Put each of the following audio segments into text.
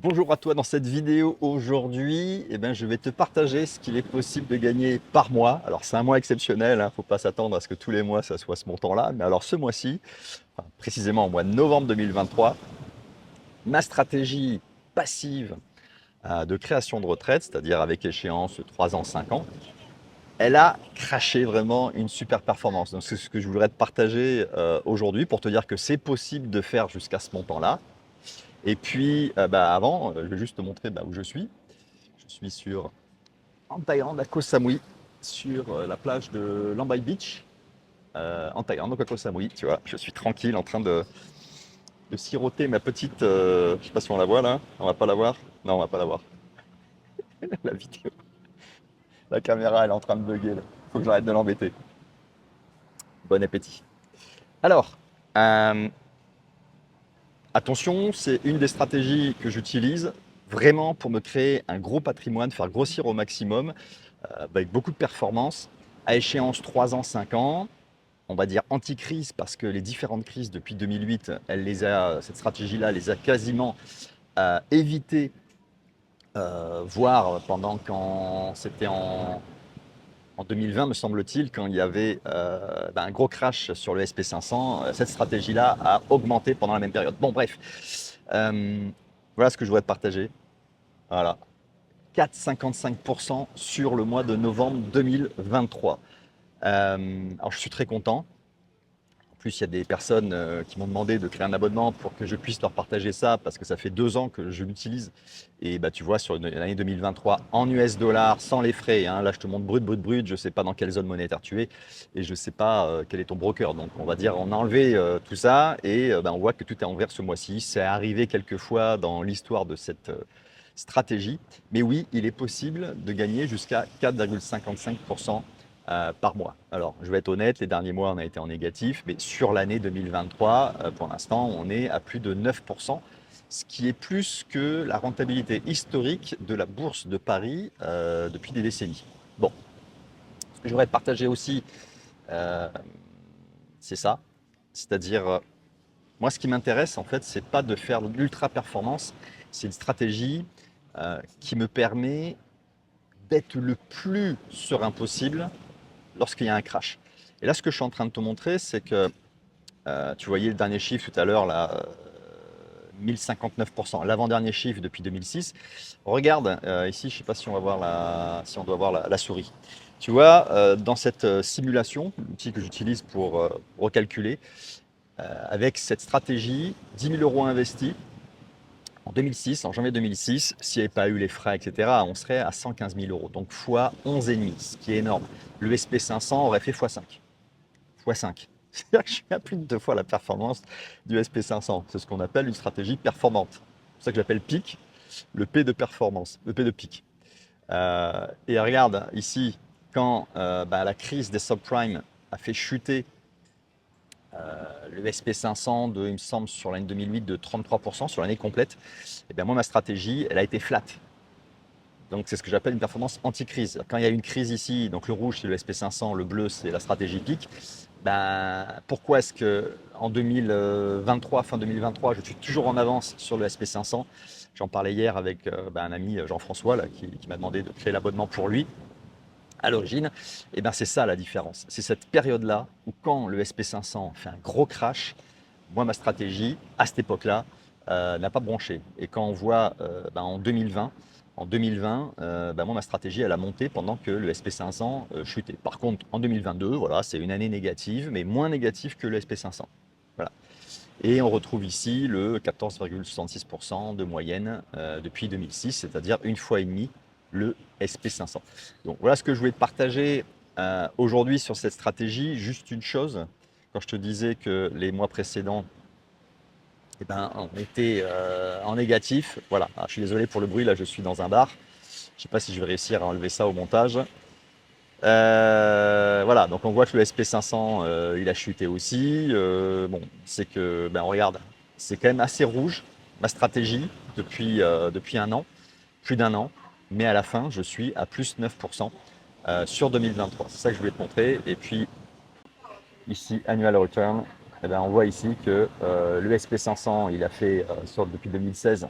Bonjour à toi, dans cette vidéo aujourd'hui, je vais te partager ce qu'il est possible de gagner par mois. Alors c'est un mois exceptionnel, il ne faut pas s'attendre à ce que tous les mois ça soit ce montant-là, mais alors ce mois-ci, précisément au mois de novembre 2023, ma stratégie passive de création de retraite, c'est-à-dire avec échéance 3 ans, 5 ans, elle a craché vraiment une super performance. Donc c'est ce que je voudrais te partager aujourd'hui pour te dire que c'est possible de faire jusqu'à ce montant-là. Et puis, avant, je vais juste te montrer où je suis. Je suis en Thaïlande, à Koh Samui, sur la plage de Lambai Beach, en Thaïlande, donc à Koh Samui. Tu vois, je suis tranquille en train de siroter ma petite. Je sais pas si on la voit là. On va pas la voir. Non, on va pas la voir. La vidéo, la caméra, elle est en train de bugger là. Faut que j'arrête de l'embêter. Bon appétit. Alors, euh, attention, c'est une des stratégies que j'utilise vraiment pour me créer un gros patrimoine, faire grossir au maximum, avec beaucoup de performance, à échéance 3 ans, 5 ans, on va dire anti-crise, parce que les différentes crises depuis 2008, cette stratégie-là les a quasiment évitées, voire pendant quand c'était en 2020, me semble-t-il, quand il y avait un gros crash sur le SP500, cette stratégie-là a augmenté pendant la même période. Bon, bref, euh, voilà ce que je voudrais te partager. Voilà, 4,55% sur le mois de novembre 2023. Alors, je suis très content. En plus, il y a des personnes qui m'ont demandé de créer un abonnement pour que je puisse leur partager ça, parce que ça fait 2 ans que je l'utilise. Et tu vois, sur l'année 2023, en US dollars, sans les frais, hein, là je te montre brut, je ne sais pas dans quelle zone monétaire tu es, et je ne sais pas quel est ton broker. Donc on va dire, on a enlevé tout ça, et on voit que tout est en vert ce mois-ci. C'est arrivé quelques fois dans l'histoire de cette stratégie. Mais oui, il est possible de gagner jusqu'à 4,55% par mois. Alors, je vais être honnête, les derniers mois, on a été en négatif, mais sur l'année 2023, pour l'instant, on est à plus de 9%, ce qui est plus que la rentabilité historique de la bourse de Paris depuis des décennies. Bon, ce que je voudrais te partager aussi, euh, c'est ça, c'est-à-dire, moi, ce qui m'intéresse, en fait, c'est pas de faire de l'ultra performance, c'est une stratégie qui me permet d'être le plus serein possible lorsqu'il y a un crash. Et là, ce que je suis en train de te montrer, c'est que tu voyais le dernier chiffre tout à l'heure, là, 1059%, l'avant-dernier chiffre depuis 2006. Regarde, ici, je ne sais pas si on va voir si on doit voir la souris. Tu vois, dans cette simulation, l'outil que j'utilise pour recalculer, avec cette stratégie, 10 000 euros investis en 2006, en janvier 2006, s'il n'y avait pas eu les frais, etc., on serait à 115 000 euros. Donc fois 11,5, ce qui est énorme. Le SP500 aurait fait x5. x5. C'est-à-dire que je suis à plus de 2 fois la performance du SP500. C'est ce qu'on appelle une stratégie performante. C'est pour ça que j'appelle PIC, le P de performance, le P de PIC. Et regarde ici, quand la crise des subprimes a fait chuter le SP500 il me semble, sur l'année 2008 de 33% sur l'année complète, et bien moi, ma stratégie, elle a été flat. Donc c'est ce que j'appelle une performance anti-crise. Quand il y a une crise ici, donc le rouge c'est le SP500, le bleu c'est la stratégie PIC, pourquoi est-ce que en 2023, fin 2023, je suis toujours en avance sur le SP500? J'en parlais hier avec un ami Jean-François là, qui m'a demandé de créer l'abonnement pour lui à l'origine. Et c'est ça la différence. C'est cette période-là où quand le SP500 fait un gros crash, moi ma stratégie à cette époque-là n'a pas bronché. Et quand on voit en 2020, moi ma stratégie elle a monté pendant que le SP500 chutait. Par contre en 2022, voilà, c'est une année négative, mais moins négative que le SP500. Voilà. Et on retrouve ici le 14,66% de moyenne depuis 2006, c'est-à-dire une fois et demie le SP500. Donc voilà ce que je voulais te partager aujourd'hui sur cette stratégie. Juste une chose, quand je te disais que les mois précédents, on était en négatif. Voilà, je suis désolé pour le bruit, là je suis dans un bar. Je ne sais pas si je vais réussir à enlever ça au montage. Voilà, donc on voit que le SP500 il a chuté aussi. Bon, c'est que, regarde, c'est quand même assez rouge ma stratégie depuis un an, plus d'un an, mais à la fin je suis à plus 9% sur 2023. C'est ça que je voulais te montrer. Et puis ici, annual return, on voit ici que le SP500 il a fait depuis 2016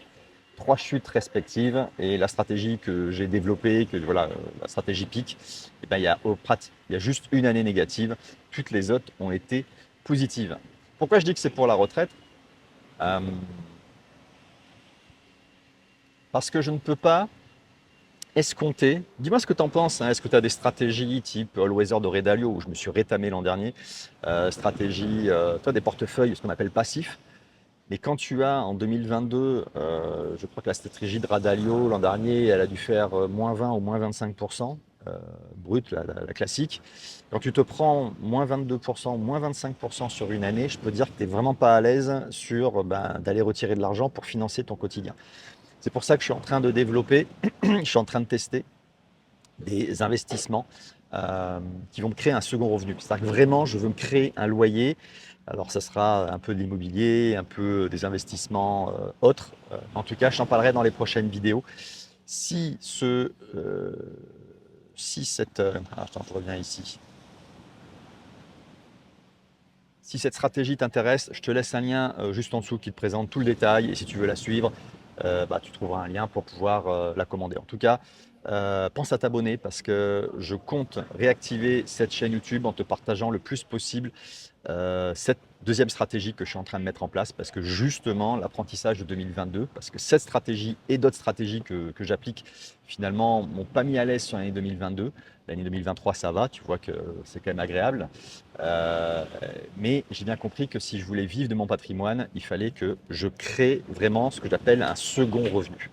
3 chutes respectives et la stratégie que j'ai développée, voilà, la stratégie PIC, eh ben, il y a juste une année négative. Toutes les autres ont été positives. Pourquoi je dis que c'est pour la retraite? Euh, Parce que je ne peux pas escompter. Dis-moi ce que tu en penses, hein. Est-ce que tu as des stratégies type All Weather de Ray Dalio, où je me suis rétamé l'an dernier, stratégie, toi, des portefeuilles, ce qu'on appelle passifs. Mais quand tu as en 2022, je crois que la stratégie de Radalio l'an dernier, elle a dû faire moins 20 ou moins 25% brut, la classique. Quand tu te prends moins 22%, moins 25% sur une année, je peux dire que tu n'es vraiment pas à l'aise sur d'aller retirer de l'argent pour financer ton quotidien. C'est pour ça que je suis en train de développer, je suis en train de tester des investissements euh, qui vont me créer un second revenu. C'est-à-dire que vraiment, je veux me créer un loyer. Alors, ça sera un peu de l'immobilier, un peu des investissements autres. En tout cas, je t'en parlerai dans les prochaines vidéos. Si si cette, attends, je reviens ici. Si cette stratégie t'intéresse, je te laisse un lien juste en dessous qui te présente tout le détail. Et si tu veux la suivre, tu trouveras un lien pour pouvoir la commander. En tout cas, pense à t'abonner parce que je compte réactiver cette chaîne YouTube en te partageant le plus possible cette deuxième stratégie que je suis en train de mettre en place parce que justement l'apprentissage de 2022, parce que cette stratégie et d'autres stratégies que j'applique finalement m'ont pas mis à l'aise sur l'année 2022. L'année 2023 ça va, tu vois que c'est quand même agréable. Euh, mais j'ai bien compris que si je voulais vivre de mon patrimoine, il fallait que je crée vraiment ce que j'appelle un second revenu.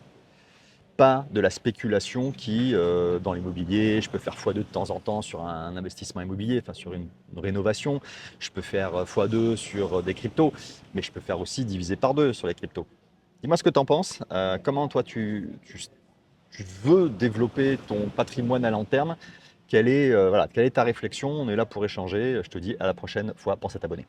Pas de la spéculation qui, dans l'immobilier, je peux faire x2 de temps en temps sur un investissement immobilier, enfin sur une rénovation, je peux faire x2 sur des cryptos, mais je peux faire aussi diviser par deux sur les cryptos. Dis-moi ce que tu en penses. Comment toi tu veux développer ton patrimoine à long terme? Quelle est ta réflexion? On est là pour échanger. Je te dis à la prochaine fois. Pense à t'abonner.